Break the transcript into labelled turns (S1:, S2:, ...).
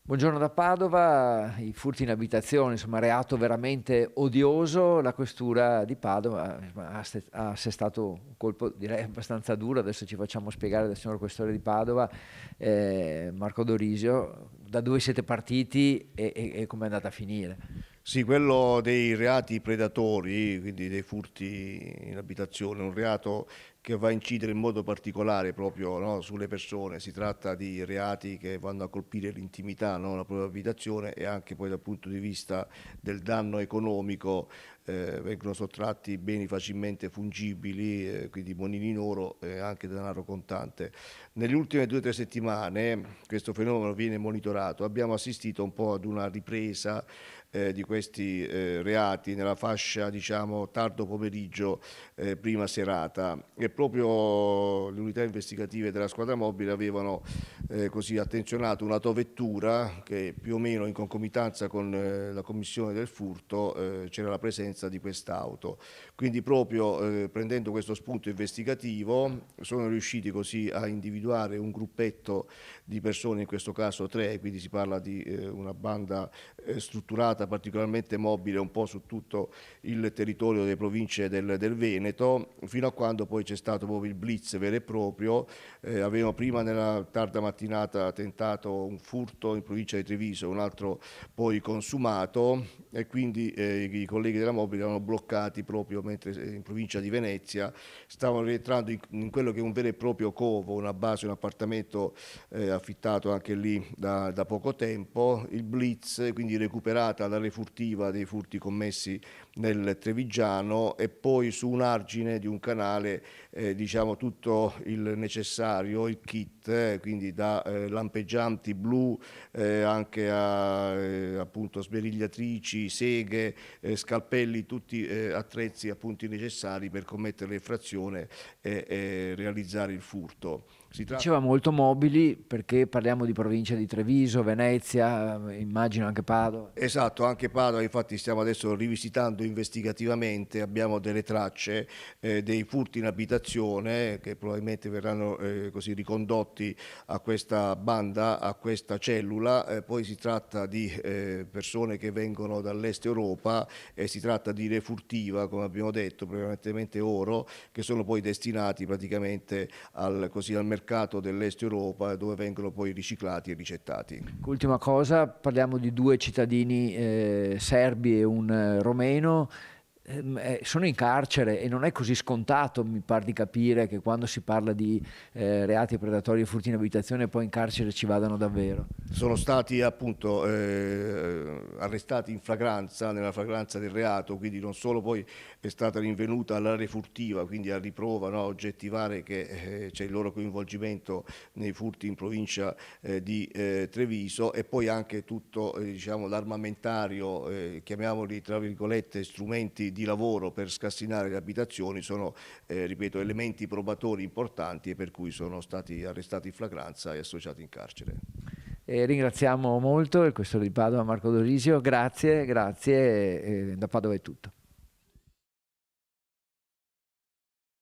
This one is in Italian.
S1: Buongiorno da Padova, i furti in abitazione, insomma, reato veramente odioso. La questura di Padova insomma, ha assestato un colpo direi abbastanza duro. Adesso ci facciamo spiegare dal signor questore di Padova, Marco Dorisio, da dove siete partiti e come è andata a finire.
S2: Sì, quello dei reati predatori, quindi dei furti in abitazione, è un reato che va a incidere in modo particolare proprio, no, sulle persone. Si tratta di reati che vanno a colpire l'intimità, no, la propria abitazione e anche poi dal punto di vista del danno economico vengono sottratti beni facilmente fungibili, quindi monili in oro e anche denaro contante. Nelle ultime 2 o 3 settimane questo fenomeno viene monitorato, abbiamo assistito un po' ad una ripresa di questi reati nella fascia, diciamo, tardo pomeriggio, prima serata, e proprio le unità investigative della squadra mobile avevano così attenzionato un'autovettura che più o meno in concomitanza con la commissione del furto c'era la presenza di quest'auto. Quindi proprio prendendo questo spunto investigativo sono riusciti così a individuare un gruppetto di persone, in questo caso 3, quindi si parla di una banda strutturata, particolarmente mobile un po' su tutto il territorio delle province del Veneto, fino a quando poi c'è stato proprio il blitz vero e proprio. Avevamo prima nella tarda mattinata tentato un furto in provincia di Treviso, un altro poi consumato, e quindi i colleghi della mobile erano bloccati proprio mentre in provincia di Venezia stavano rientrando in quello che è un vero e proprio covo, una base, un appartamento affittato anche lì da poco tempo. Il blitz, quindi recuperata la refurtiva dei furti commessi nel Trevigiano, e poi su un argine di un canale diciamo tutto il necessario, il kit, quindi da lampeggianti blu anche a appunto sberigliatrici, seghe, scalpelli, tutti attrezzi appunto necessari per commettere l'effrazione e realizzare il furto. Si tratta.
S1: Diceva molto mobili perché parliamo di provincia di Treviso, Venezia, immagino anche Padova.
S2: Esatto, anche Padova, infatti stiamo adesso rivisitando investigativamente, abbiamo delle tracce dei furti in abitazione che probabilmente verranno così ricondotti a questa banda, a questa cellula. Poi si tratta di persone che vengono dall'est Europa e si tratta di refurtiva, come abbiamo detto, prevalentemente oro, che sono poi destinati praticamente al mercato dell'est Europa, dove vengono poi riciclati e ricettati.
S1: Ultima cosa, parliamo di due cittadini serbi e un romeno. Sono in carcere e non è così scontato, mi par di capire, che quando si parla di reati predatori e furti in abitazione poi in carcere ci vadano davvero.
S2: Sono stati appunto arrestati in flagranza, nella flagranza del reato, quindi non solo poi è stata rinvenuta la refurtiva, quindi a riprova, no, oggettivare che c'è il loro coinvolgimento nei furti in provincia di Treviso, e poi anche tutto diciamo, l'armamentario, chiamiamoli tra virgolette strumenti di lavoro per scassinare le abitazioni, sono ripeto elementi probatori importanti, e per cui sono stati arrestati in flagranza e associati in carcere.
S1: Ringraziamo molto il questore di Padova Marco Dorisio, grazie, grazie, da Padova è tutto.